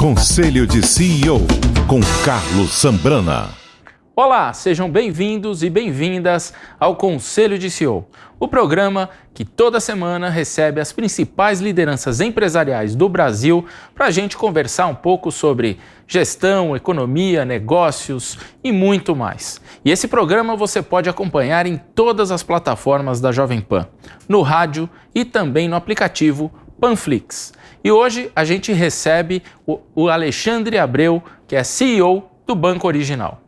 Conselho de CEO, com Carlos Zambrana. Olá, sejam bem-vindos e bem-vindas ao Conselho de CEO, o programa que toda semana recebe as principais lideranças empresariais do Brasil para a gente conversar um pouco sobre gestão, economia, negócios e muito mais. E esse programa você pode acompanhar em todas as plataformas da Jovem Pan, no rádio e também no aplicativo Panflix. E hoje a gente recebe o Alexandre Abreu, que é CEO do Banco Original.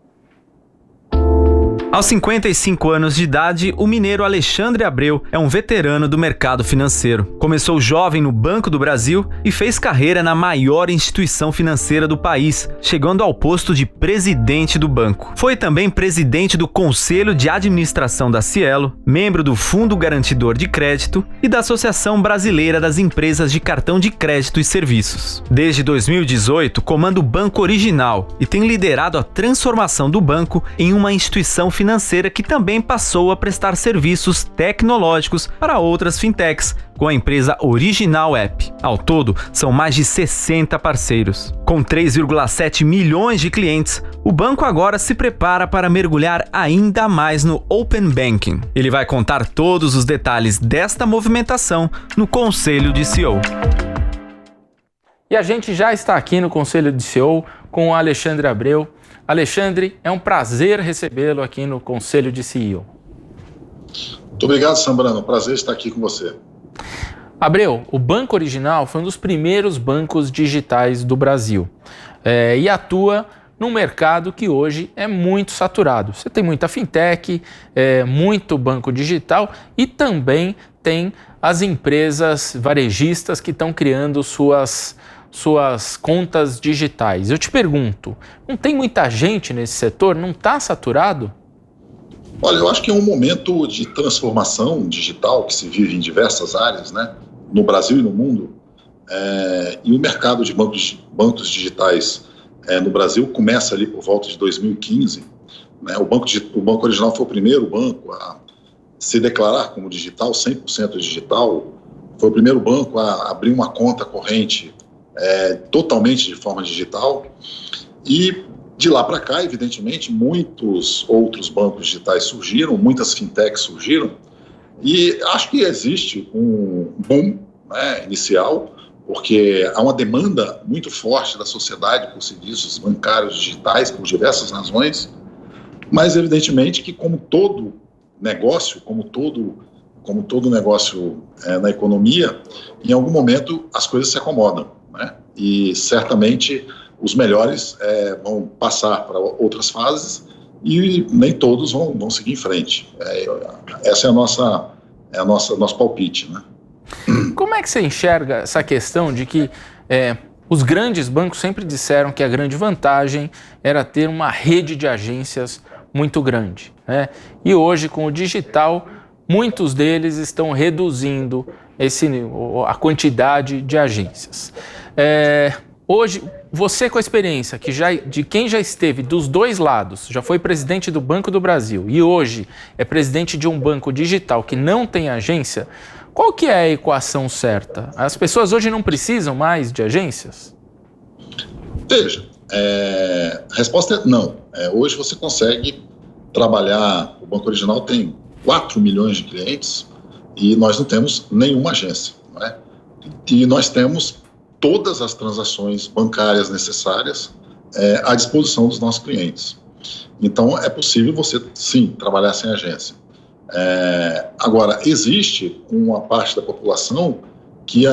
Aos 55 anos de idade, o mineiro Alexandre Abreu é um veterano do mercado financeiro. Começou jovem no Banco do Brasil e fez carreira na maior instituição financeira do país, chegando ao posto de presidente do banco. Foi também presidente do Conselho de Administração da Cielo, membro do Fundo Garantidor de Crédito e da Associação Brasileira das Empresas de Cartão de Crédito e Serviços. Desde 2018, comanda o Banco Original e tem liderado a transformação do banco em uma instituição financeira que também passou a prestar serviços tecnológicos para outras fintechs, com a empresa Original App. Ao todo, são mais de 60 parceiros. Com 3,7 milhões de clientes, o banco agora se prepara para mergulhar ainda mais no Open Banking. Ele vai contar todos os detalhes desta movimentação no Conselho de CEO. E a gente já está aqui no Conselho de CEO com o Alexandre Abreu. Alexandre, é um prazer recebê-lo aqui no Conselho de CEO. Muito obrigado, Zambrana. Prazer estar aqui com você. Abreu, o Banco Original foi um dos primeiros bancos digitais do Brasil e atua num mercado que hoje é muito saturado. Você tem muita fintech, muito banco digital e também tem as empresas varejistas que estão criando suas contas digitais. Eu te pergunto, não tem muita gente nesse setor? Não está saturado? Olha, eu acho que é um momento de transformação digital que se vive em diversas áreas, né? No Brasil e no mundo. E o mercado de bancos digitais no Brasil começa ali por volta de 2015. Né? O Banco Original foi o primeiro banco a se declarar como digital, 100% digital. Foi o primeiro banco a abrir uma conta corrente totalmente de forma digital, e de lá para cá, evidentemente, muitos outros bancos digitais surgiram, muitas fintechs surgiram, e acho que existe um boom, né, inicial, porque há uma demanda muito forte da sociedade por serviços bancários digitais, por diversas razões, mas evidentemente que como todo negócio na economia, em algum momento as coisas se acomodam. Né? E certamente os melhores vão passar para outras fases e nem todos vão seguir em frente. Essa é nosso palpite. Né? Como é que você enxerga essa questão de que os grandes bancos sempre disseram que a grande vantagem era ter uma rede de agências muito grande, né? E hoje, com o digital, muitos deles estão reduzindo a quantidade de agências. Hoje, você com a experiência de quem já esteve dos dois lados, já foi presidente do Banco do Brasil e hoje é presidente de um banco digital que não tem agência, qual que é a equação certa? As pessoas hoje não precisam mais de agências? Veja, a resposta é não. Hoje você consegue trabalhar, o Banco Original tem 4 milhões de clientes e nós não temos nenhuma agência. Não é? E nós temos todas as transações bancárias necessárias à disposição dos nossos clientes. Então, é possível você, sim, trabalhar sem agência. Agora, existe uma parte da população que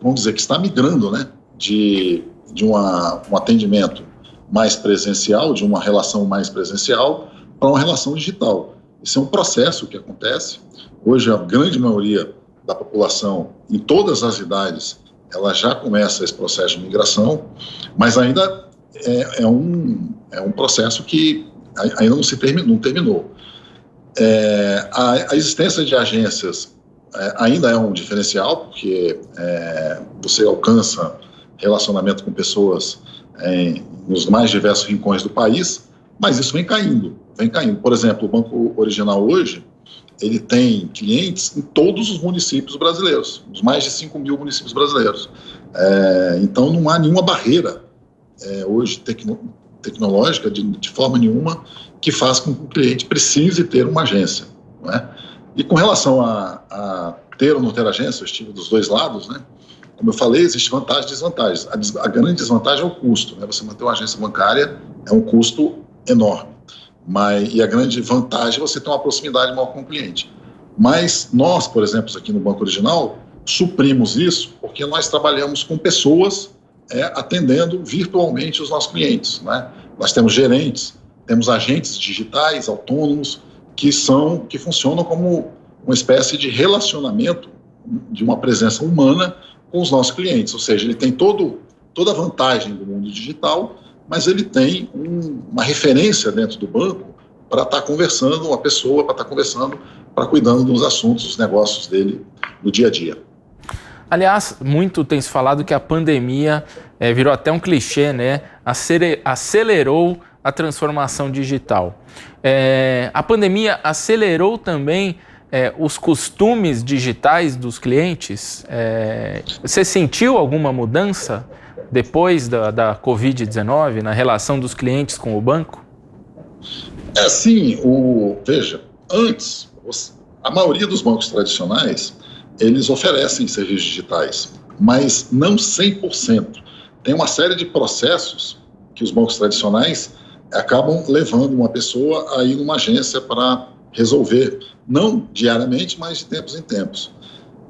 vamos dizer, que está migrando, né, de um atendimento mais presencial, de uma relação mais presencial, para uma relação digital. Isso é um processo que acontece. Hoje, a grande maioria da população, em todas as idades, ela já começa esse processo de migração, mas ainda é um processo que ainda não terminou. A existência de agências ainda é um diferencial, porque você alcança relacionamento com pessoas nos mais diversos rincões do país, mas isso vem caindo. Por exemplo, o Banco Original hoje, ele tem clientes em todos os municípios brasileiros, os mais de 5 mil municípios brasileiros. Então não há nenhuma barreira hoje tecnológica de forma nenhuma que faz com que o cliente precise ter uma agência, não é? E com relação a ter ou não ter agência, eu estive dos dois lados, né? Como eu falei, existe vantagens e desvantagens. A grande desvantagem é o custo, né? Você manter uma agência bancária é um custo enorme. E a grande vantagem é você ter uma proximidade maior com o cliente. Mas nós, por exemplo, aqui no Banco Original, suprimos isso porque nós trabalhamos com pessoas atendendo virtualmente os nossos clientes, né? Nós temos gerentes, temos agentes digitais autônomos que funcionam como uma espécie de relacionamento de uma presença humana com os nossos clientes, ou seja, ele tem toda a vantagem do mundo digital, mas ele tem uma referência dentro do banco para estar conversando, uma pessoa para estar conversando, para cuidando dos assuntos, dos negócios dele no dia a dia. Aliás, muito tem se falado que a pandemia virou até um clichê, né? Acelerou a transformação digital. A pandemia acelerou também os costumes digitais dos clientes. Você sentiu alguma mudança depois da Covid-19 na relação dos clientes com o banco? Sim, veja, antes, a maioria dos bancos tradicionais, eles oferecem serviços digitais, mas não 100%. Tem uma série de processos que os bancos tradicionais acabam levando uma pessoa a ir numa agência para resolver, não diariamente, mas de tempos em tempos.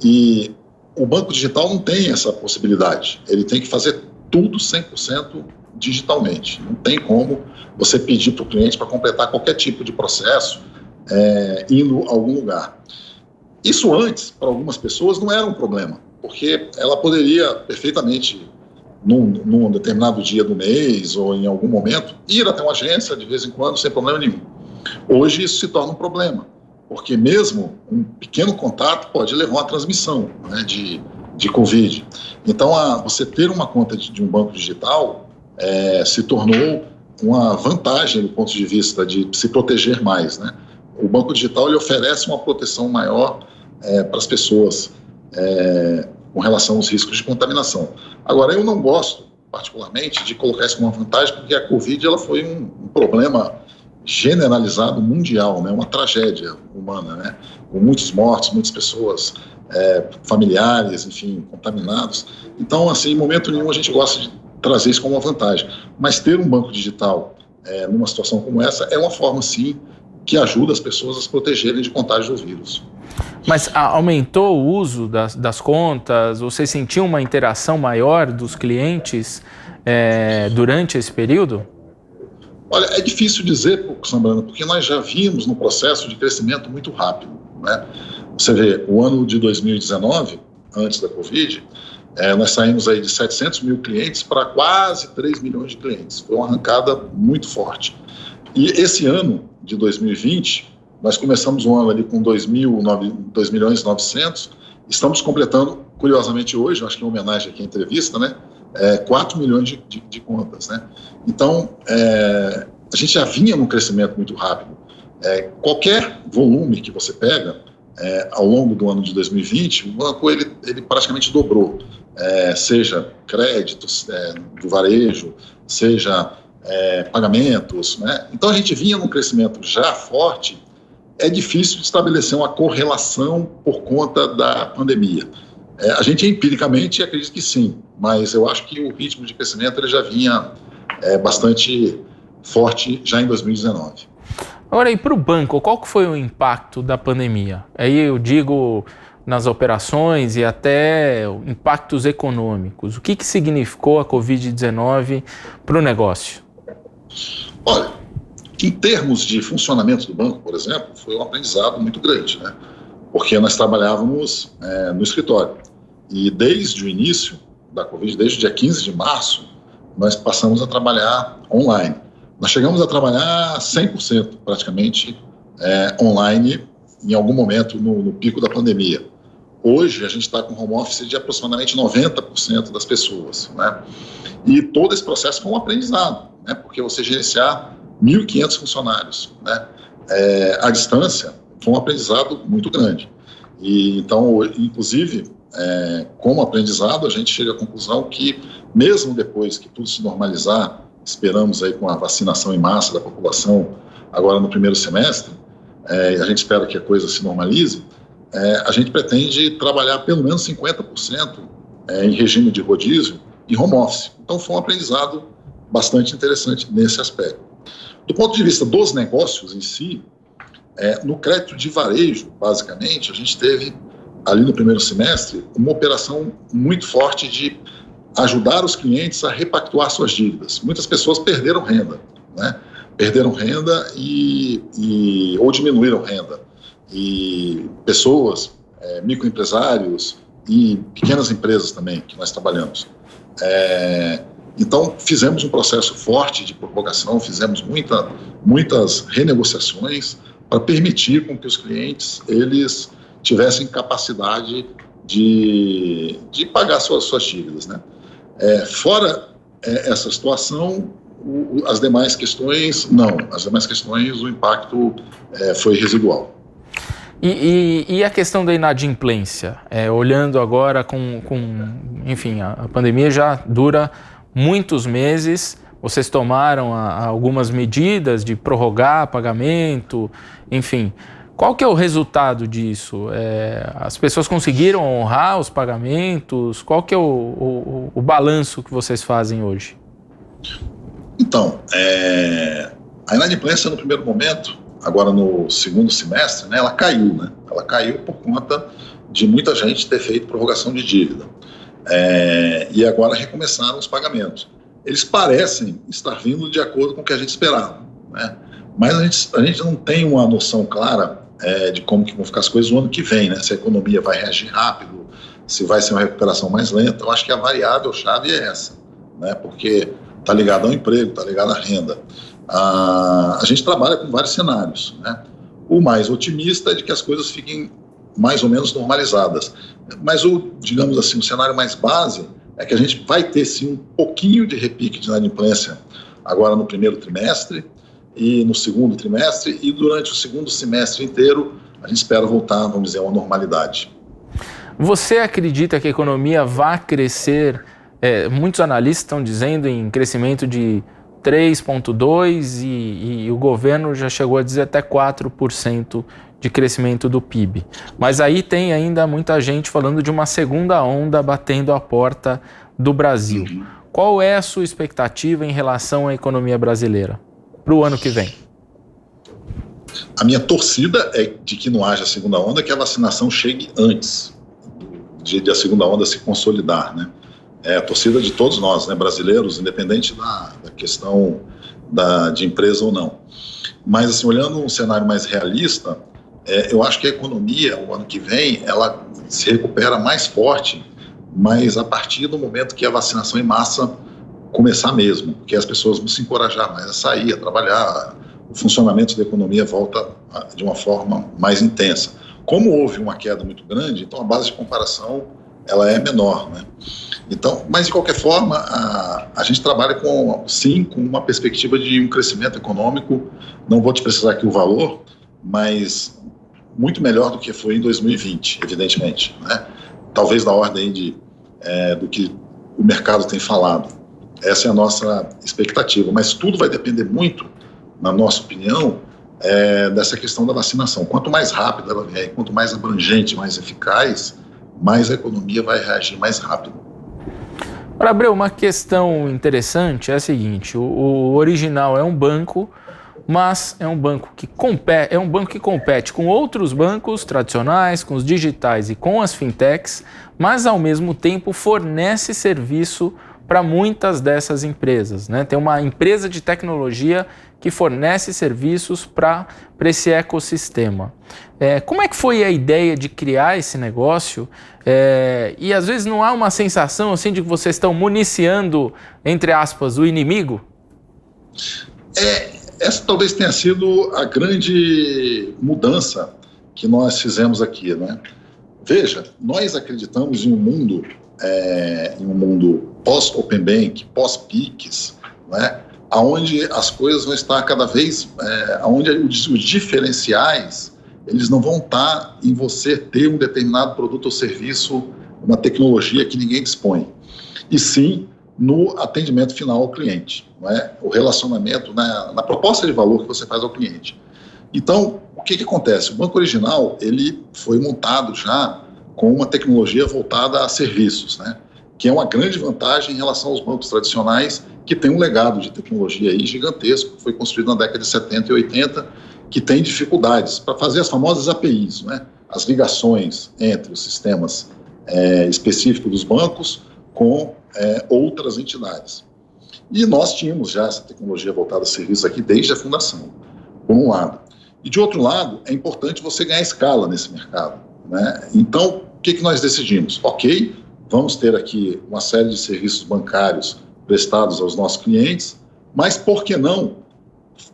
E o banco digital não tem essa possibilidade. Ele tem que fazer tudo 100% digitalmente. Não tem como você pedir para o cliente para completar qualquer tipo de processo indo a algum lugar. Isso antes, para algumas pessoas, não era um problema, porque ela poderia perfeitamente, num determinado dia do mês ou em algum momento, ir até uma agência de vez em quando, sem problema nenhum. Hoje isso se torna um problema, porque mesmo um pequeno contato pode levar a uma transmissão, né, de Covid. Então, você ter uma conta de um banco digital se tornou uma vantagem do ponto de vista de se proteger mais, né? O banco digital ele oferece uma proteção maior para as pessoas com relação aos riscos de contaminação. Agora, eu não gosto, particularmente, de colocar isso como uma vantagem, porque a Covid ela foi um problema generalizado mundial, né? Uma tragédia humana, né? Com muitos mortos, muitas pessoas, familiares, enfim, contaminados. Então, assim, em momento nenhum a gente gosta de trazer isso como uma vantagem. Mas ter um banco digital numa situação como essa é uma forma, sim, que ajuda as pessoas a se protegerem de contágio do vírus. Mas aumentou o uso das contas? Você sentiu uma interação maior dos clientes durante esse período? Olha, é difícil dizer, Sambrano, porque nós já vimos no processo de crescimento muito rápido, né? Você vê, o ano de 2019, antes da Covid, nós saímos aí de 700 mil clientes para quase 3 milhões de clientes. Foi uma arrancada muito forte. E esse ano de 2020, nós começamos o ano ali com 2 milhões e 900, estamos completando, curiosamente hoje, acho que em homenagem aqui à entrevista, né, 4 milhões de contas, né? Então, a gente já vinha num crescimento muito rápido. Qualquer volume que você pega ao longo do ano de 2020, o banco ele praticamente dobrou, seja créditos do varejo, seja pagamentos, né? Então a gente vinha num crescimento já forte. É difícil de estabelecer uma correlação por conta da pandemia. A gente empiricamente acredita que sim, mas eu acho que o ritmo de crescimento ele já vinha bastante forte já em 2019. Agora, e para o banco, qual que foi o impacto da pandemia? Aí eu digo nas operações e até impactos econômicos. O que significou a Covid-19 para o negócio? Olha, em termos de funcionamento do banco, por exemplo, foi um aprendizado muito grande, né? Porque nós trabalhávamos no escritório. E desde o início da Covid, desde o dia 15 de março, nós passamos a trabalhar online. Nós chegamos a trabalhar 100% praticamente online em algum momento no pico da pandemia. Hoje a gente está com home office de aproximadamente 90% das pessoas, né? E todo esse processo foi um aprendizado, né? Porque você gerenciar 1.500 funcionários, né, à distância, foi um aprendizado muito grande. E então, inclusive, como aprendizado, a gente chega à conclusão que, mesmo depois que tudo se normalizar, esperamos aí com a vacinação em massa da população agora no primeiro semestre, a gente espera que a coisa se normalize, a gente pretende trabalhar pelo menos 50% em regime de rodízio e home office. Então foi um aprendizado bastante interessante nesse aspecto. Do ponto de vista dos negócios em si, no crédito de varejo, basicamente, a gente teve ali no primeiro semestre uma operação muito forte de ajudar os clientes a repactuar suas dívidas. Muitas pessoas perderam renda, né? Perderam renda ou diminuíram renda. E pessoas, microempresários e pequenas empresas também, que nós trabalhamos. Então, fizemos um processo forte de prorrogação, fizemos muitas renegociações para permitir com que os clientes eles tivessem capacidade de pagar suas dívidas, né? Fora essa situação, as demais questões, não. As demais questões, o impacto foi residual. E a questão da inadimplência? Olhando agora enfim, a pandemia já dura muitos meses, vocês tomaram algumas medidas de prorrogar pagamento, enfim. Qual que é o resultado disso? As pessoas conseguiram honrar os pagamentos? Qual que é o balanço que vocês fazem hoje? Então, a inadimplência no primeiro momento, agora no segundo semestre, né, ela caiu, né? Ela caiu por conta de muita gente ter feito prorrogação de dívida. E agora recomeçaram os pagamentos. Eles parecem estar vindo de acordo com o que a gente esperava, né? Mas a gente não tem uma noção clara de como que vão ficar as coisas no ano que vem, né? Se a economia vai reagir rápido, se vai ser uma recuperação mais lenta. Eu acho que a variável-chave é essa, né? Porque está ligado ao emprego, está ligado à renda. A gente trabalha com vários cenários, né? O mais otimista é de que as coisas fiquem mais ou menos normalizadas. Mas digamos assim, o cenário mais base é que a gente vai ter sim um pouquinho de repique de inadimplência agora no primeiro trimestre e no segundo trimestre, e durante o segundo semestre inteiro a gente espera voltar, vamos dizer, a uma normalidade. Você acredita que a economia vai crescer? Muitos analistas estão dizendo em crescimento de 3,2% e o governo já chegou a dizer até 4% de crescimento do PIB. Mas aí tem ainda muita gente falando de uma segunda onda batendo a porta do Brasil. Qual é a sua expectativa em relação à economia brasileira para o ano que vem? A minha torcida é de que não haja segunda onda, que a vacinação chegue antes de a segunda onda se consolidar, né? É a torcida de todos nós, né, brasileiros, independente da questão de empresa ou não. Mas, assim, olhando um cenário mais realista, eu acho que a economia, o ano que vem, ela se recupera mais forte, mas a partir do momento que a vacinação em massa começar mesmo, que as pessoas vão se encorajar mais a sair, a trabalhar, o funcionamento da economia volta de uma forma mais intensa. Como houve uma queda muito grande, então a base de comparação ela é menor, né? Então, mas de qualquer forma, a gente trabalha com uma perspectiva de um crescimento econômico, não vou te precisar aqui o valor, mas muito melhor do que foi em 2020, evidentemente, né? Talvez na ordem do que o mercado tem falado. Essa é a nossa expectativa, mas tudo vai depender muito, na nossa opinião, dessa questão da vacinação. Quanto mais rápida ela vier, quanto mais abrangente, mais eficaz, mais a economia vai reagir mais rápido. Para Abreu, uma questão interessante é a seguinte: o Original é um banco, mas é um banco que compete com outros bancos tradicionais, com os digitais e com as fintechs, mas ao mesmo tempo fornece serviço para muitas dessas empresas, né? Tem uma empresa de tecnologia que fornece serviços para esse ecossistema. Como é que foi a ideia de criar esse negócio? E às vezes não há uma sensação assim de que vocês estão municiando, entre aspas, o inimigo? Essa talvez tenha sido a grande mudança que nós fizemos aqui, né? Veja, nós acreditamos em um mundo pós-Open Bank, pós-PIX, né? Onde as coisas vão estar cada vez, onde os diferenciais, eles não vão estar em você ter um determinado produto ou serviço uma tecnologia que ninguém dispõe, e sim no atendimento final ao cliente, não é? O relacionamento na proposta de valor que você faz ao cliente. Então, o que acontece? O Banco Original ele foi montado já com uma tecnologia voltada a serviços, né? Que é uma grande vantagem em relação aos bancos tradicionais, que tem um legado de tecnologia aí gigantesco, que foi construído na década de 70 e 80, que tem dificuldades para fazer as famosas APIs, né? As ligações entre os sistemas específicos dos bancos com outras entidades. E nós tínhamos já essa tecnologia voltada a serviços aqui desde a fundação, por um lado. E de outro lado, é importante você ganhar escala nesse mercado, né? Então, o que nós decidimos? Ok, vamos ter aqui uma série de serviços bancários prestados aos nossos clientes, mas por que não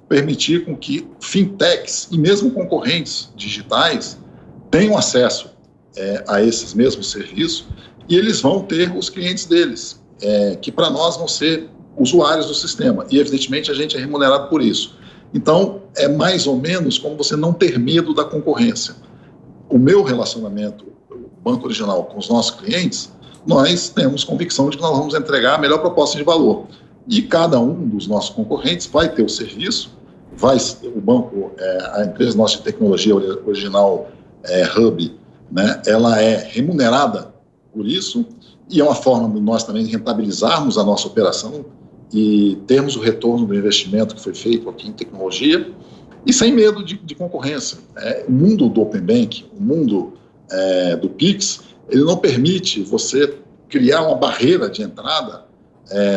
permitir com que fintechs e mesmo concorrentes digitais tenham acesso a esses mesmos serviços, e eles vão ter os clientes deles, que para nós vão ser usuários do sistema, e evidentemente a gente é remunerado por isso. Então, é mais ou menos como você não ter medo da concorrência. O meu relacionamento, o Banco Original, com os nossos clientes, nós temos convicção de que nós vamos entregar a melhor proposta de valor. E cada um dos nossos concorrentes vai ter o serviço, o banco, a empresa nossa de tecnologia Original Hub, né, ela é remunerada por isso, e é uma forma de nós também rentabilizarmos a nossa operação e termos o retorno do investimento que foi feito aqui em tecnologia, e sem medo de concorrência. O mundo do Open Bank, o mundo do Pix, ele não permite você criar uma barreira de entrada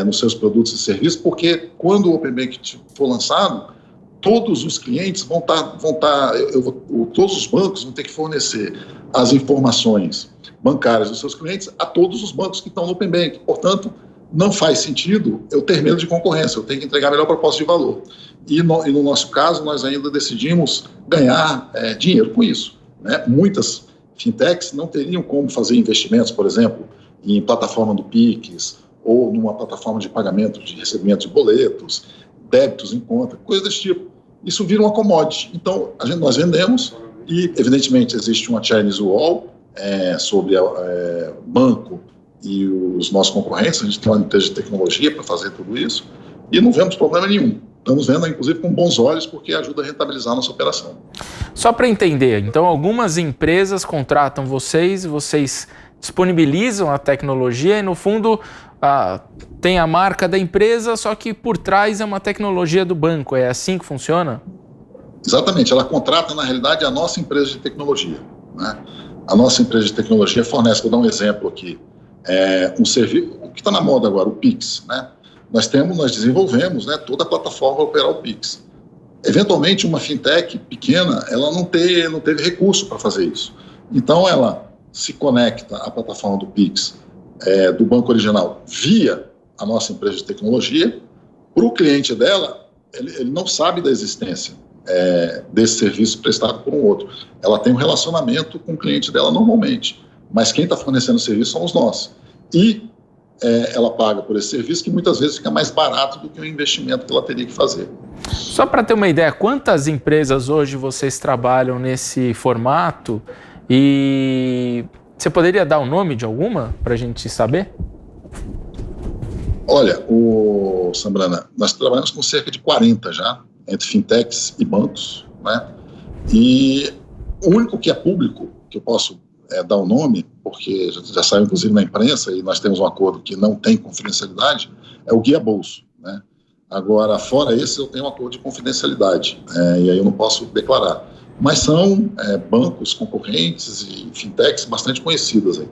nos seus produtos e serviços, porque quando o Open Bank for lançado, todos os clientes todos os bancos vão ter que fornecer as informações bancárias dos seus clientes a todos os bancos que estão no Open Bank. Portanto, não faz sentido eu ter medo de concorrência, eu tenho que entregar a melhor proposta de valor. E no nosso caso, nós ainda decidimos ganhar dinheiro com isso, né? Muitas fintechs não teriam como fazer investimentos, por exemplo, em plataforma do Pix ou numa plataforma de pagamento de recebimento de boletos, débitos em conta, coisas desse tipo. Isso vira uma commodity. Então, nós vendemos e, evidentemente, existe uma Chinese Wall sobre banco e os nossos concorrentes. A gente tem uma empresa de tecnologia para fazer tudo isso e não vemos problema nenhum. Estamos vendo, inclusive, com bons olhos, porque ajuda a rentabilizar a nossa operação. Só para entender, então, algumas empresas contratam vocês disponibilizam a tecnologia e, no fundo, tem a marca da empresa, só que por trás é uma tecnologia do banco. É assim que funciona? Exatamente. Ela contrata, na realidade, a nossa empresa de tecnologia, né? A nossa empresa de tecnologia fornece, vou dar um exemplo aqui, um serviço, o que está na moda agora, o Pix, né? Nós desenvolvemos, né, toda a plataforma para operar o Pix. Eventualmente, uma fintech pequena, ela não teve recurso para fazer isso. Então, ela se conecta à plataforma do Pix do Banco Original via a nossa empresa de tecnologia. Para o cliente dela, ele não sabe da existência desse serviço prestado por um outro. Ela tem um relacionamento com o cliente dela normalmente, mas quem está fornecendo o serviço são os nossos. E ela paga por esse serviço, que muitas vezes fica mais barato do que o investimento que ela teria que fazer. Só para ter uma ideia, quantas empresas hoje vocês trabalham nesse formato? E você poderia dar o nome de alguma para a gente saber? Olha, Sambrana, nós trabalhamos com cerca de 40 já, entre fintechs e bancos, né? E o único que é público, que eu posso dar o nome, porque já saiu inclusive na imprensa e nós temos um acordo que não tem confidencialidade, é o Guia Bolso, né? Agora, fora esse, eu tenho um acordo de confidencialidade, e aí eu não posso declarar. Mas são bancos concorrentes e fintechs bastante conhecidas aí.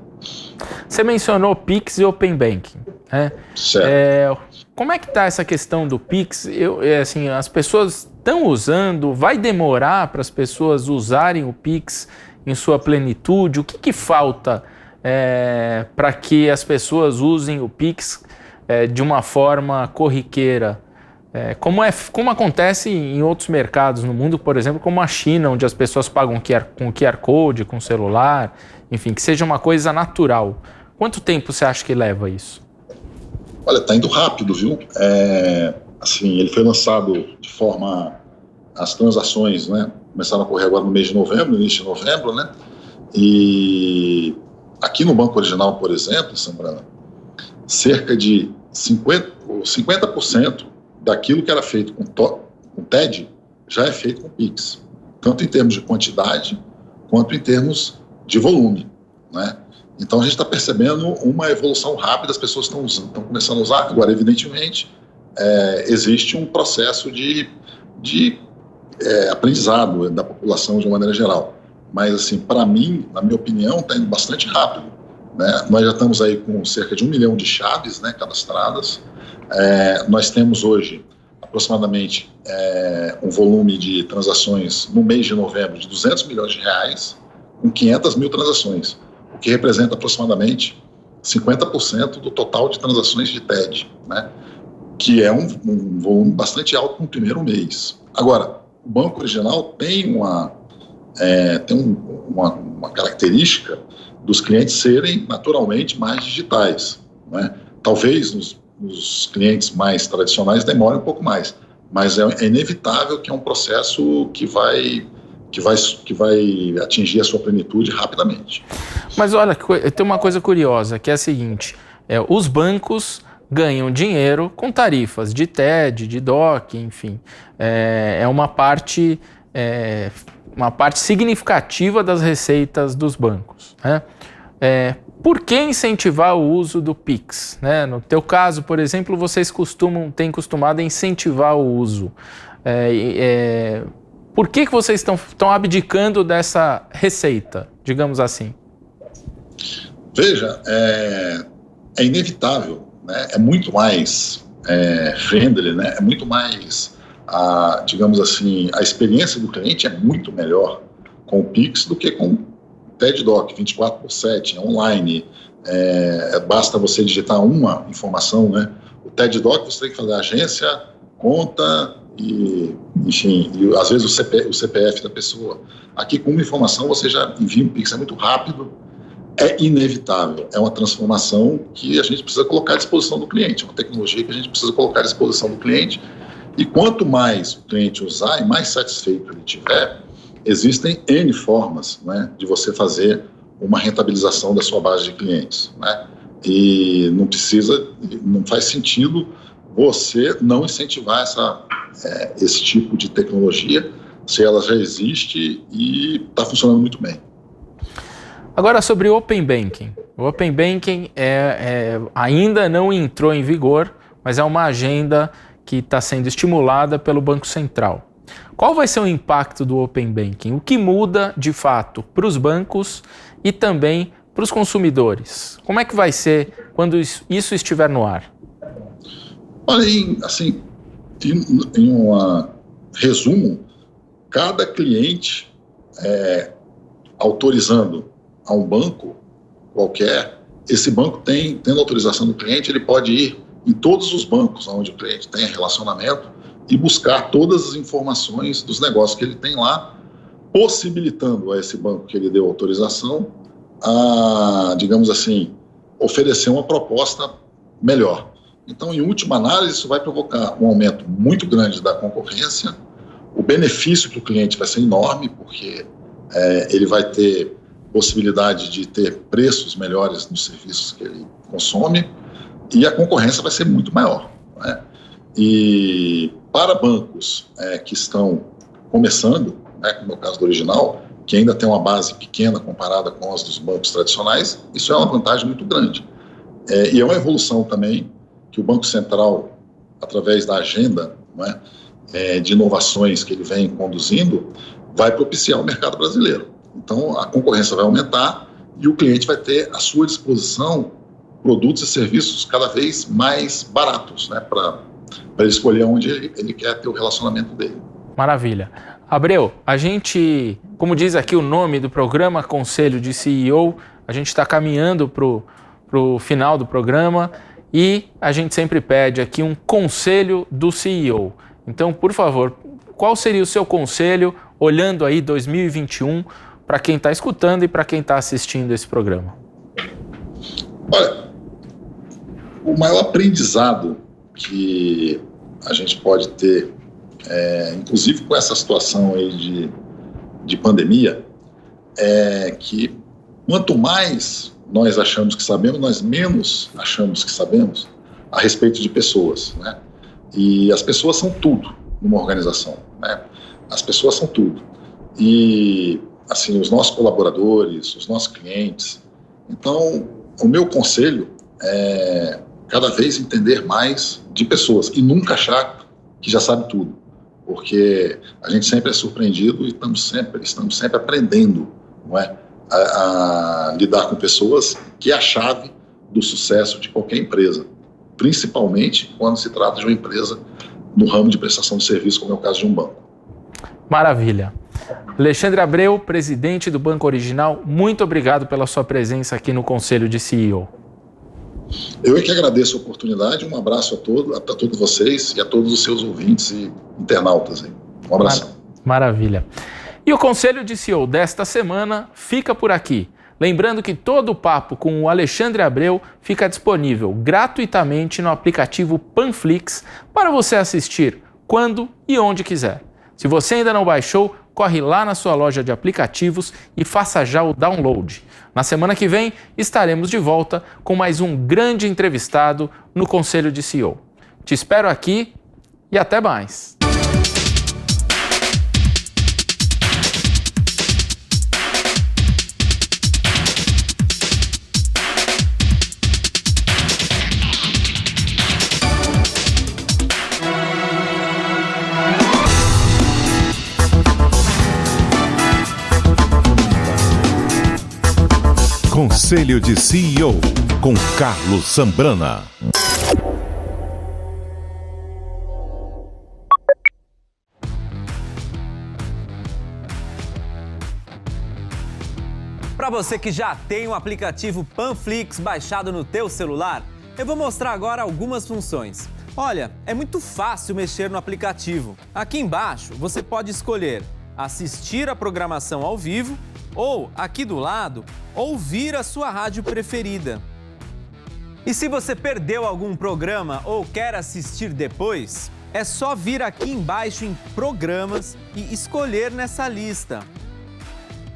Você mencionou Pix e Open Banking, né? Certo. Como é que está essa questão do Pix? Assim, as pessoas estão usando, vai demorar para as pessoas usarem o Pix em sua plenitude? O que falta para que as pessoas usem o Pix de uma forma corriqueira? Como acontece em outros mercados no mundo, por exemplo, como a China, onde as pessoas pagam com QR Code, com celular, enfim, que seja uma coisa natural. Quanto tempo você acha que leva isso? Olha, está indo rápido, viu? Assim, ele foi lançado de forma... As transações, né, começaram a ocorrer agora no mês de novembro, no início de novembro, né? E aqui no Banco Original, por exemplo, Sambrana, cerca de 50% daquilo que era feito com TED já é feito com Pix, tanto em termos de quantidade quanto em termos de volume, né? Então a gente está percebendo uma evolução rápida, as pessoas estão começando a usar. Agora, evidentemente, existe um processo de aprendizado da população de uma maneira geral. Mas, assim, para mim, na minha opinião, está indo bastante rápido, né? Nós já estamos aí com cerca de 1 milhão de chaves, né, cadastradas. Nós temos hoje aproximadamente um volume de transações no mês de novembro de 200 milhões de reais, com 500 mil transações, o que representa aproximadamente 50% do total de transações de TED, né? Que é um volume bastante alto no primeiro mês. Agora, o Banco Original tem uma característica dos clientes serem naturalmente mais digitais, né? Talvez nos clientes mais tradicionais demore um pouco mais, mas é inevitável que é um processo que vai atingir a sua plenitude rapidamente. Mas olha, tem uma coisa curiosa, que é a seguinte, os bancos ganham dinheiro com tarifas de TED, de DOC, enfim. É uma parte significativa das receitas dos bancos, né? Por que incentivar o uso do Pix, né? No teu caso, por exemplo, vocês têm costumado a incentivar o uso. Por que vocês estão abdicando dessa receita, digamos assim? Veja, é inevitável, né? É muito mais friendly, né? É muito mais, digamos assim, a experiência do cliente é muito melhor com o Pix do que com o TED Doc, 24/7, online. Basta você digitar uma informação, né? O TED Doc você tem que fazer agência, conta e, enfim, às vezes o CPF da pessoa. Aqui, com uma informação, você já envia um Pix, é muito rápido. É inevitável, é uma transformação que a gente precisa colocar à disposição do cliente, é uma tecnologia que a gente precisa colocar à disposição do cliente, e quanto mais o cliente usar e mais satisfeito ele tiver, existem N formas, né, de você fazer uma rentabilização da sua base de clientes, né? E não faz sentido você não incentivar esse tipo de tecnologia, se ela já existe e está funcionando muito bem. Agora, sobre o Open Banking. O Open Banking ainda não entrou em vigor, mas é uma agenda que está sendo estimulada pelo Banco Central. Qual vai ser o impacto do Open Banking? O que muda, de fato, para os bancos e também para os consumidores? Como é que vai ser quando isso estiver no ar? Olha, em um resumo, cada cliente autorizando a um banco qualquer, esse banco tendo autorização do cliente, ele pode ir em todos os bancos onde o cliente tem relacionamento e buscar todas as informações dos negócios que ele tem lá, possibilitando a esse banco que ele deu autorização a, digamos assim, oferecer uma proposta melhor. Então, em última análise, isso vai provocar um aumento muito grande da concorrência, o benefício para o cliente vai ser enorme, porque ele vai ter possibilidade de ter preços melhores nos serviços que ele consome, e a concorrência vai ser muito maior, né? E para bancos que estão começando, né, como é o caso do Original, que ainda tem uma base pequena comparada com as dos bancos tradicionais, isso é uma vantagem muito grande. E é uma evolução também que o Banco Central, através da agenda, né, de inovações que ele vem conduzindo, vai propiciar o mercado brasileiro. Então, a concorrência vai aumentar e o cliente vai ter à sua disposição produtos e serviços cada vez mais baratos, né, para ele escolher onde ele quer ter o relacionamento dele. Maravilha. Abreu, a gente, como diz aqui o nome do programa, Conselho de CEO, a gente está caminhando para o final do programa e a gente sempre pede aqui um conselho do CEO. Então, por favor, qual seria o seu conselho, olhando aí 2021, para quem está escutando e para quem está assistindo esse programa? Olha, o maior aprendizado que a gente pode ter, inclusive com essa situação aí de pandemia, é que quanto mais nós achamos que sabemos, nós menos achamos que sabemos a respeito de pessoas, né? E as pessoas são tudo numa organização, né? As pessoas são tudo. E, assim, os nossos colaboradores, os nossos clientes. Então, o meu conselho é cada vez entender mais de pessoas e nunca achar que já sabe tudo, porque a gente sempre é surpreendido e estamos sempre aprendendo, não é? A lidar com pessoas, que é a chave do sucesso de qualquer empresa, principalmente quando se trata de uma empresa no ramo de prestação de serviço, como é o caso de um banco. Maravilha. Alexandre Abreu, presidente do Banco Original, muito obrigado pela sua presença aqui no Conselho de CEO. Eu é que agradeço a oportunidade, um abraço a todos vocês e a todos os seus ouvintes e internautas. Um abração. Maravilha. E o Conselho de CEO desta semana fica por aqui. Lembrando que todo o papo com o Alexandre Abreu fica disponível gratuitamente no aplicativo Panflix para você assistir quando e onde quiser. Se você ainda não baixou, corre lá na sua loja de aplicativos e faça já o download. Na semana que vem estaremos de volta com mais um grande entrevistado no Conselho de CEO. Te espero aqui e até mais. Conselho de CEO, com Carlos Zambrana. Para você que já tem o aplicativo Panflix baixado no teu celular, eu vou mostrar agora algumas funções. Olha, é muito fácil mexer no aplicativo. Aqui embaixo você pode escolher assistir a programação ao vivo ou, aqui do lado, ouvir a sua rádio preferida. E se você perdeu algum programa ou quer assistir depois, é só vir aqui embaixo em Programas e escolher nessa lista.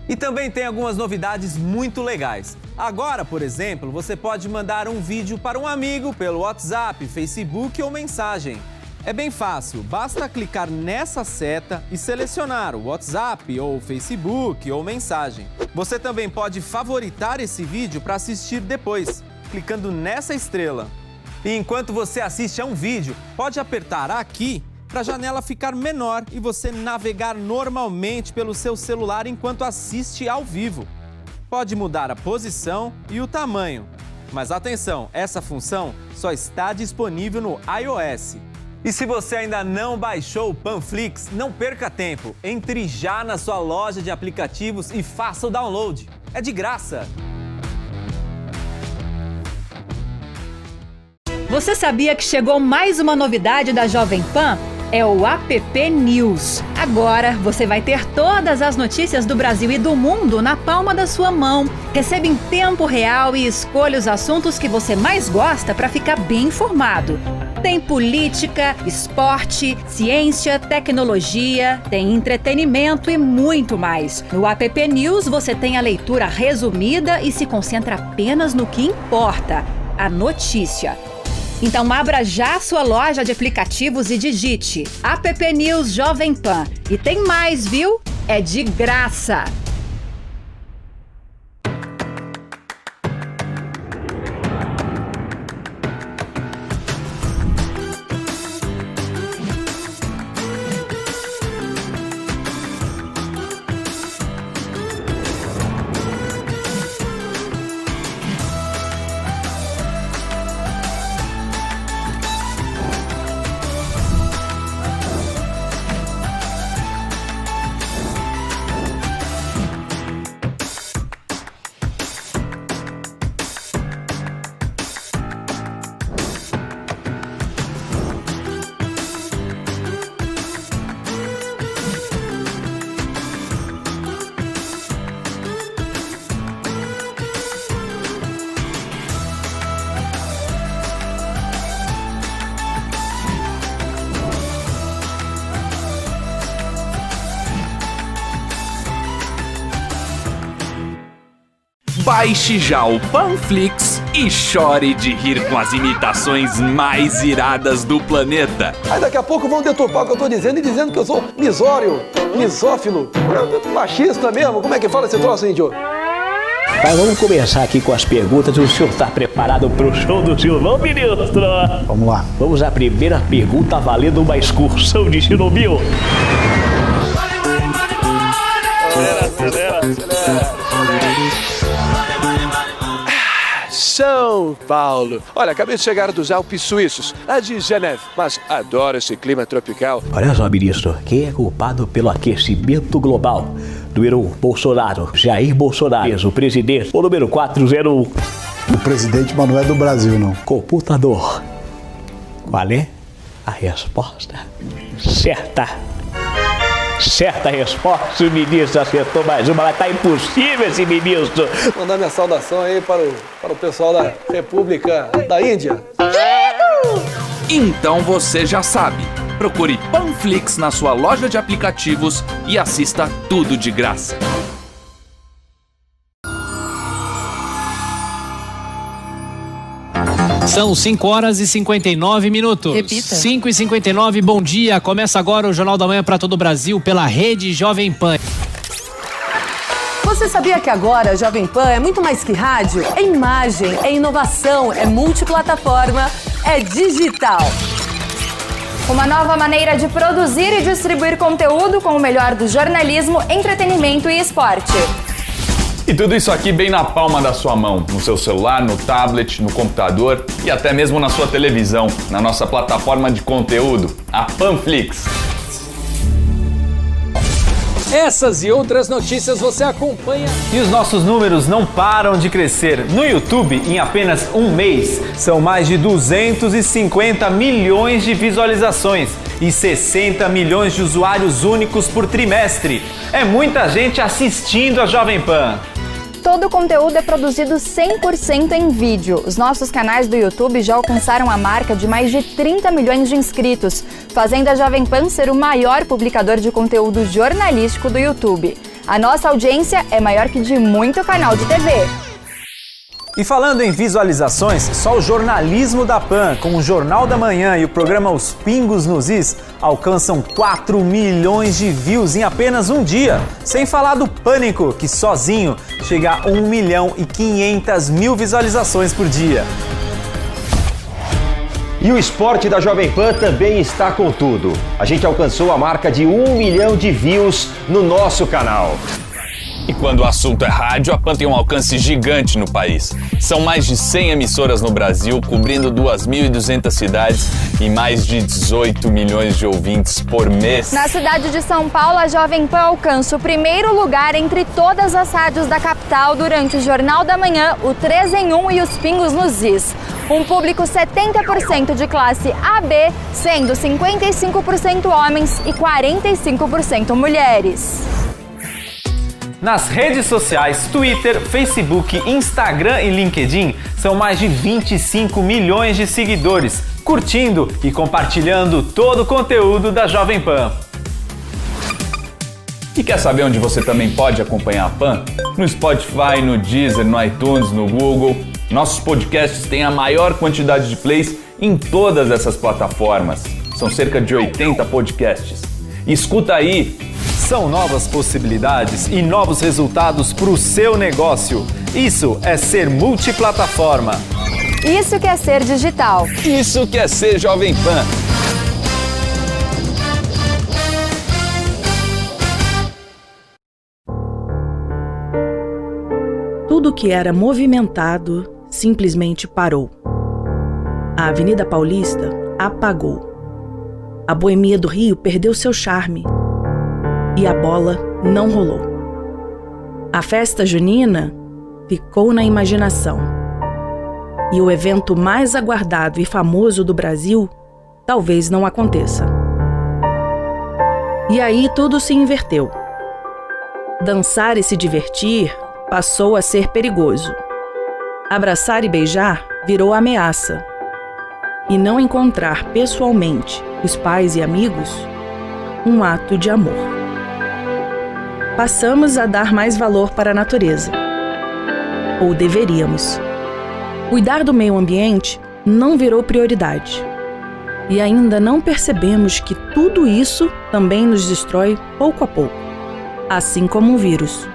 E também tem algumas novidades muito legais. Agora, por exemplo, você pode mandar um vídeo para um amigo pelo WhatsApp, Facebook ou mensagem. É bem fácil, basta clicar nessa seta e selecionar o WhatsApp ou Facebook ou mensagem. Você também pode favoritar esse vídeo para assistir depois, clicando nessa estrela. E enquanto você assiste a um vídeo, pode apertar aqui para a janela ficar menor e você navegar normalmente pelo seu celular enquanto assiste ao vivo. Pode mudar a posição e o tamanho. Mas atenção, essa função só está disponível no iOS. E se você ainda não baixou o Panflix, não perca tempo. Entre já na sua loja de aplicativos e faça o download. É de graça! Você sabia que chegou mais uma novidade da Jovem Pan? É o App News. Agora você vai ter todas as notícias do Brasil e do mundo na palma da sua mão. Receba em tempo real e escolha os assuntos que você mais gosta para ficar bem informado. Tem política, esporte, ciência, tecnologia, tem entretenimento e muito mais. No App News você tem a leitura resumida e se concentra apenas no que importa, a notícia. Então abra já sua loja de aplicativos e digite App News Jovem Pan. E tem mais, viu? É de graça! Baixe já o Panflix e chore de rir com as imitações mais iradas do planeta. Aí daqui a pouco vão deturpar o que eu tô dizendo e dizendo que eu sou misófilo, machista mesmo. Como é que fala esse troço, índio? Mas vamos começar aqui com as perguntas. O senhor está preparado para o show do Silvão, ministro? Vamos lá. Vamos à primeira pergunta, valendo uma excursão de Chernobyl. Acelera. São Paulo. Olha, acabei de chegar dos Alpes suíços, lá de Geneve, mas adoro esse clima tropical. Olha só, ministro, quem é culpado pelo aquecimento global? Número 1, Bolsonaro, Jair Bolsonaro, o presidente. O número 401. O presidente, mas não é do Brasil, não. Computador. Qual é a resposta? Certa resposta, o ministro acertou mais uma, mas tá impossível esse ministro. Vou mandar minha saudação aí para o pessoal da República da Índia. Então você já sabe. Procure Panflix na sua loja de aplicativos e assista tudo de graça. São 5 horas e 59 minutos. Repita. 5 e 59, bom dia. Começa agora o Jornal da Manhã para todo o Brasil pela Rede Jovem Pan. Você sabia que agora a Jovem Pan é muito mais que rádio? É imagem, é inovação, é multiplataforma, é digital. Uma nova maneira de produzir e distribuir conteúdo com o melhor do jornalismo, entretenimento e esporte. E tudo isso aqui bem na palma da sua mão, no seu celular, no tablet, no computador e até mesmo na sua televisão, na nossa plataforma de conteúdo, a Panflix. Essas e outras notícias você acompanha. E os nossos números não param de crescer. No YouTube, em apenas um mês, são mais de 250 milhões de visualizações e 60 milhões de usuários únicos por trimestre. É muita gente assistindo a Jovem Pan. Todo o conteúdo é produzido 100% em vídeo. Os nossos canais do YouTube já alcançaram a marca de mais de 30 milhões de inscritos, fazendo a Jovem Pan ser o maior publicador de conteúdo jornalístico do YouTube. A nossa audiência é maior que de muito canal de TV. E falando em visualizações, só o jornalismo da Pan, com o Jornal da Manhã e o programa Os Pingos nos Is, alcançam 4 milhões de views em apenas um dia. Sem falar do Pânico, que sozinho chega a 1.500.000 visualizações por dia. E o esporte da Jovem Pan também está com tudo. A gente alcançou a marca de 1 milhão de views no nosso canal. E quando o assunto é rádio, a Pan tem um alcance gigante no país. São mais de 100 emissoras no Brasil, cobrindo 2.200 cidades e mais de 18 milhões de ouvintes por mês. Na cidade de São Paulo, a Jovem Pan alcança o primeiro lugar entre todas as rádios da capital durante o Jornal da Manhã, o 3 em 1 e os Pingos nos Is. Um público 70% de classe AB, sendo 55% homens e 45% mulheres. Nas redes sociais, Twitter, Facebook, Instagram e LinkedIn, são mais de 25 milhões de seguidores, curtindo e compartilhando todo o conteúdo da Jovem Pan. E quer saber onde você também pode acompanhar a Pan? No Spotify, no Deezer, no iTunes, no Google. Nossos podcasts têm a maior quantidade de plays em todas essas plataformas. São cerca de 80 podcasts. Escuta aí! São novas possibilidades e novos resultados para o seu negócio. Isso é ser multiplataforma. Isso que é ser digital. Isso que é ser Jovem Pan. Tudo que era movimentado simplesmente parou. A Avenida Paulista apagou. A boemia do Rio perdeu seu charme. E a bola não rolou. A festa junina ficou na imaginação. E o evento mais aguardado e famoso do Brasil talvez não aconteça. E aí tudo se inverteu. Dançar e se divertir passou a ser perigoso. Abraçar e beijar virou ameaça. E não encontrar pessoalmente os pais e amigos, um ato de amor. Passamos a dar mais valor para a natureza. Ou deveríamos. Cuidar do meio ambiente não virou prioridade. E ainda não percebemos que tudo isso também nos destrói pouco a pouco, assim como um vírus.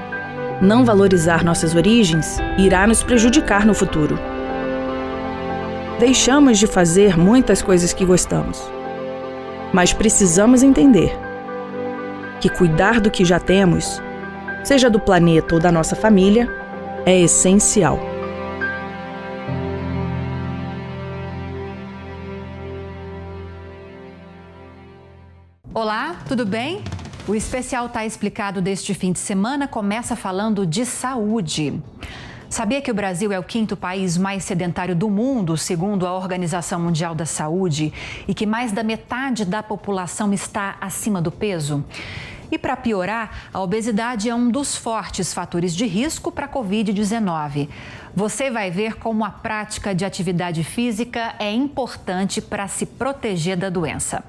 Não valorizar nossas origens irá nos prejudicar no futuro. Deixamos de fazer muitas coisas que gostamos, mas precisamos entender que cuidar do que já temos, seja do planeta ou da nossa família, é essencial. Olá, tudo bem? O especial Tá Explicado deste fim de semana começa falando de saúde. Sabia que o Brasil é o 5º país mais sedentário do mundo, segundo a Organização Mundial da Saúde, e que mais da metade da população está acima do peso? E para piorar, a obesidade é um dos fortes fatores de risco para a Covid-19. Você vai ver como a prática de atividade física é importante para se proteger da doença.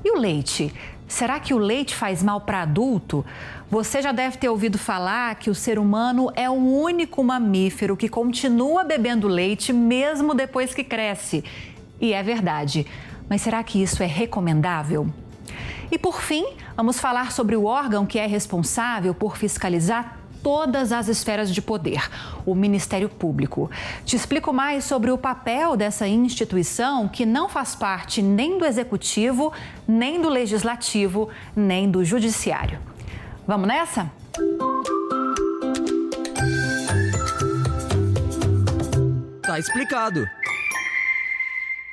E o leite? Será que o leite faz mal para adulto? Você já deve ter ouvido falar que o ser humano é o único mamífero que continua bebendo leite mesmo depois que cresce. E é verdade. Mas será que isso é recomendável? E por fim, vamos falar sobre o órgão que é responsável por fiscalizar todas as esferas de poder, o Ministério Público. Te explico mais sobre o papel dessa instituição que não faz parte nem do Executivo, nem do Legislativo, nem do Judiciário. Vamos nessa? Tá explicado.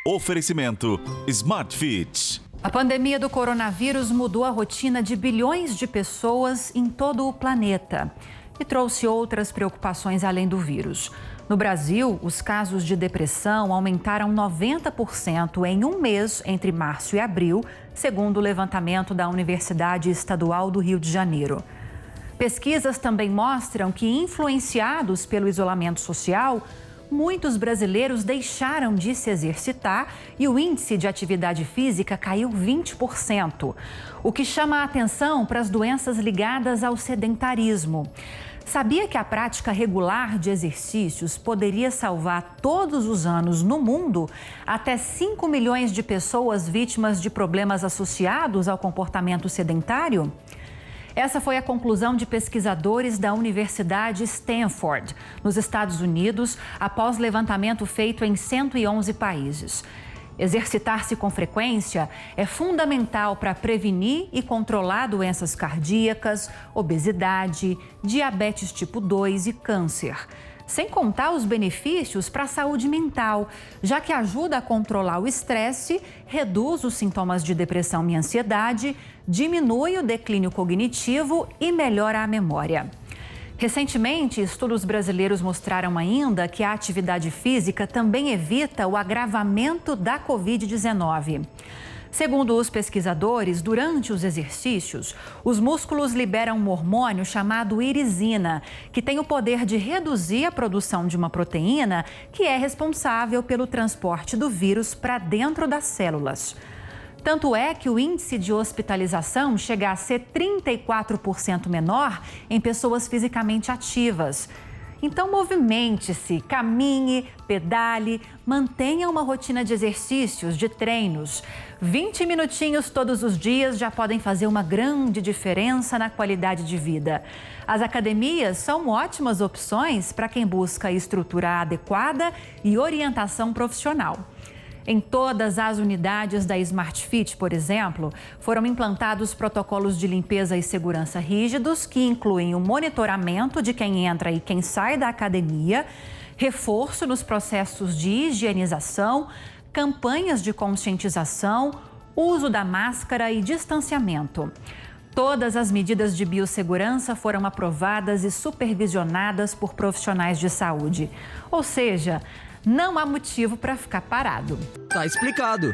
Oferecimento Smart Fit. A pandemia do coronavírus mudou a rotina de bilhões de pessoas em todo o planeta e trouxe outras preocupações além do vírus. No Brasil, os casos de depressão aumentaram 90% em um mês entre março e abril, segundo o levantamento da Universidade Estadual do Rio de Janeiro. Pesquisas também mostram que, influenciados pelo isolamento social, muitos brasileiros deixaram de se exercitar e o índice de atividade física caiu 20%, o que chama a atenção para as doenças ligadas ao sedentarismo. Sabia que a prática regular de exercícios poderia salvar todos os anos no mundo até 5 milhões de pessoas vítimas de problemas associados ao comportamento sedentário? Essa foi a conclusão de pesquisadores da Universidade Stanford, nos Estados Unidos, após levantamento feito em 111 países. Exercitar-se com frequência é fundamental para prevenir e controlar doenças cardíacas, obesidade, diabetes tipo 2 e câncer. Sem contar os benefícios para a saúde mental, já que ajuda a controlar o estresse, reduz os sintomas de depressão e ansiedade, diminui o declínio cognitivo e melhora a memória. Recentemente, estudos brasileiros mostraram ainda que a atividade física também evita o agravamento da Covid-19. Segundo os pesquisadores, durante os exercícios, os músculos liberam um hormônio chamado irisina, que tem o poder de reduzir a produção de uma proteína que é responsável pelo transporte do vírus para dentro das células. Tanto é que o índice de hospitalização chega a ser 34% menor em pessoas fisicamente ativas. Então, movimente-se, caminhe, pedale, mantenha uma rotina de exercícios, de treinos. 20 minutinhos todos os dias já podem fazer uma grande diferença na qualidade de vida. As academias são ótimas opções para quem busca estrutura adequada e orientação profissional. Em todas as unidades da Smart Fit, por exemplo, foram implantados protocolos de limpeza e segurança rígidos que incluem o monitoramento de quem entra e quem sai da academia, reforço nos processos de higienização, campanhas de conscientização, uso da máscara e distanciamento. Todas as medidas de biossegurança foram aprovadas e supervisionadas por profissionais de saúde. Ou seja, não há motivo para ficar parado. Tá explicado.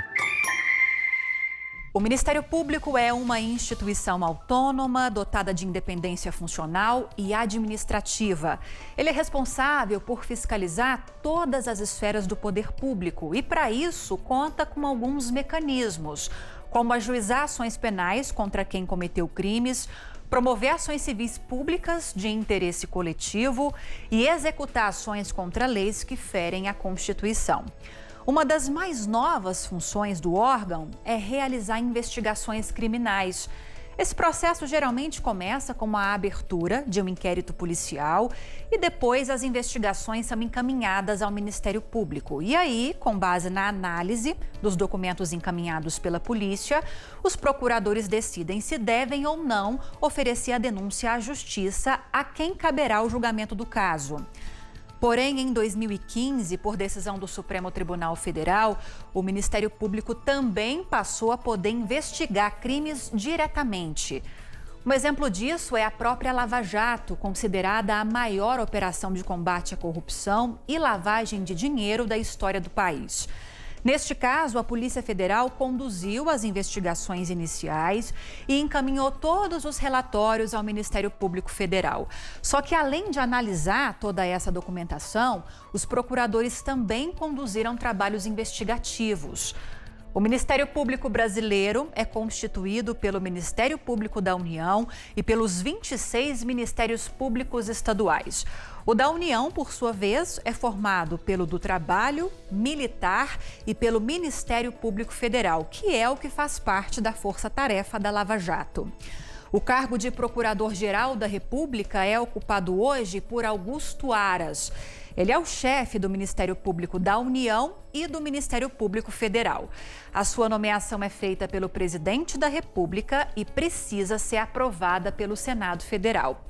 O Ministério Público é uma instituição autônoma, dotada de independência funcional e administrativa. Ele é responsável por fiscalizar todas as esferas do poder público e, para isso, conta com alguns mecanismos, como ajuizar ações penais contra quem cometeu crimes, promover ações civis públicas de interesse coletivo e executar ações contra leis que ferem a Constituição. Uma das mais novas funções do órgão é realizar investigações criminais. Esse processo geralmente começa com a abertura de um inquérito policial e depois as investigações são encaminhadas ao Ministério Público. E aí, com base na análise dos documentos encaminhados pela polícia, os procuradores decidem se devem ou não oferecer a denúncia à Justiça, a quem caberá o julgamento do caso. Porém, em 2015, por decisão do Supremo Tribunal Federal, o Ministério Público também passou a poder investigar crimes diretamente. Um exemplo disso é a própria Lava Jato, considerada a maior operação de combate à corrupção e lavagem de dinheiro da história do país. Neste caso, a Polícia Federal conduziu as investigações iniciais e encaminhou todos os relatórios ao Ministério Público Federal. Só que, além de analisar toda essa documentação, os procuradores também conduziram trabalhos investigativos. O Ministério Público Brasileiro é constituído pelo Ministério Público da União e pelos 26 Ministérios Públicos Estaduais. O da União, por sua vez, é formado pelo do Trabalho, Militar e pelo Ministério Público Federal, que é o que faz parte da força-tarefa da Lava Jato. O cargo de Procurador-Geral da República é ocupado hoje por Augusto Aras. Ele é o chefe do Ministério Público da União e do Ministério Público Federal. A sua nomeação é feita pelo Presidente da República e precisa ser aprovada pelo Senado Federal.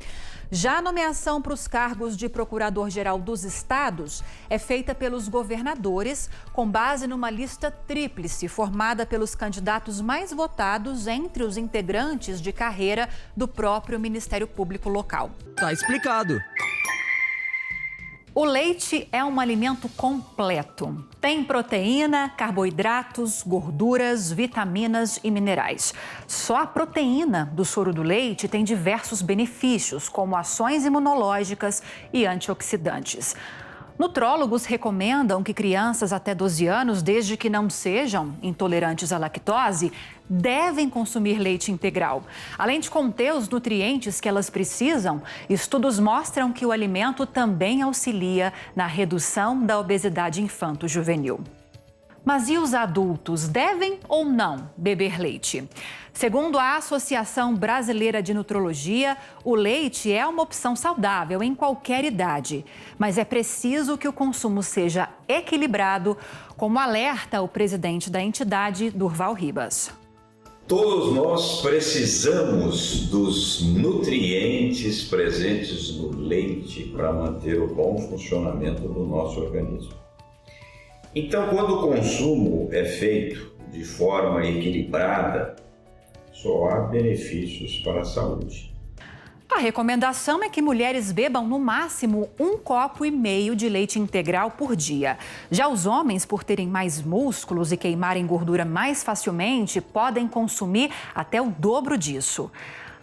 Já a nomeação para os cargos de Procurador-Geral dos Estados é feita pelos governadores, com base numa lista tríplice formada pelos candidatos mais votados entre os integrantes de carreira do próprio Ministério Público local. Tá explicado. O leite é um alimento completo. Tem proteína, carboidratos, gorduras, vitaminas e minerais. Só a proteína do soro do leite tem diversos benefícios, como ações imunológicas e antioxidantes. Nutrólogos recomendam que crianças até 12 anos, desde que não sejam intolerantes à lactose, devem consumir leite integral. Além de conter os nutrientes que elas precisam, estudos mostram que o alimento também auxilia na redução da obesidade infanto-juvenil. Mas e os adultos, devem ou não beber leite? Segundo a Associação Brasileira de Nutrologia, o leite é uma opção saudável em qualquer idade, mas é preciso que o consumo seja equilibrado, como alerta o presidente da entidade, Durval Ribas. Todos nós precisamos dos nutrientes presentes no leite para manter o bom funcionamento do nosso organismo. Então, quando o consumo é feito de forma equilibrada, só há benefícios para a saúde. A recomendação é que mulheres bebam no máximo 1,5 copo de leite integral por dia. Já os homens, por terem mais músculos e queimarem gordura mais facilmente, podem consumir até o dobro disso.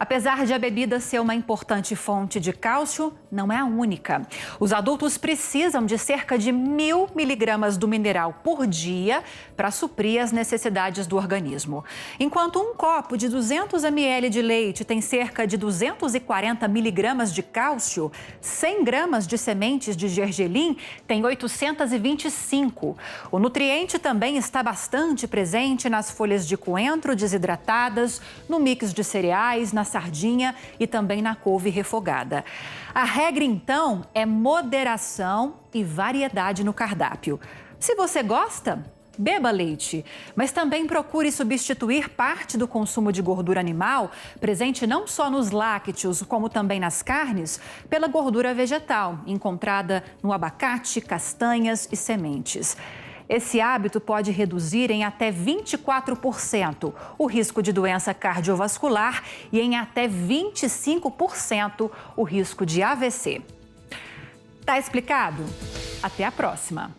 Apesar de a bebida ser uma importante fonte de cálcio, não é a única. Os adultos precisam de cerca de 1.000 miligramas do mineral por dia para suprir as necessidades do organismo. Enquanto 1 copo de 200 ml de leite tem cerca de 240 miligramas de cálcio, 100 gramas de sementes de gergelim tem 825. O nutriente também está bastante presente nas folhas de coentro desidratadas, no mix de cereais, na sardinha e também na couve refogada. A regra, então, é moderação e variedade no cardápio. Se você gosta, beba leite, mas também procure substituir parte do consumo de gordura animal, presente não só nos lácteos, como também nas carnes, pela gordura vegetal, encontrada no abacate, castanhas e sementes. Esse hábito pode reduzir em até 24% o risco de doença cardiovascular e em até 25% o risco de AVC. Tá explicado? Até a próxima!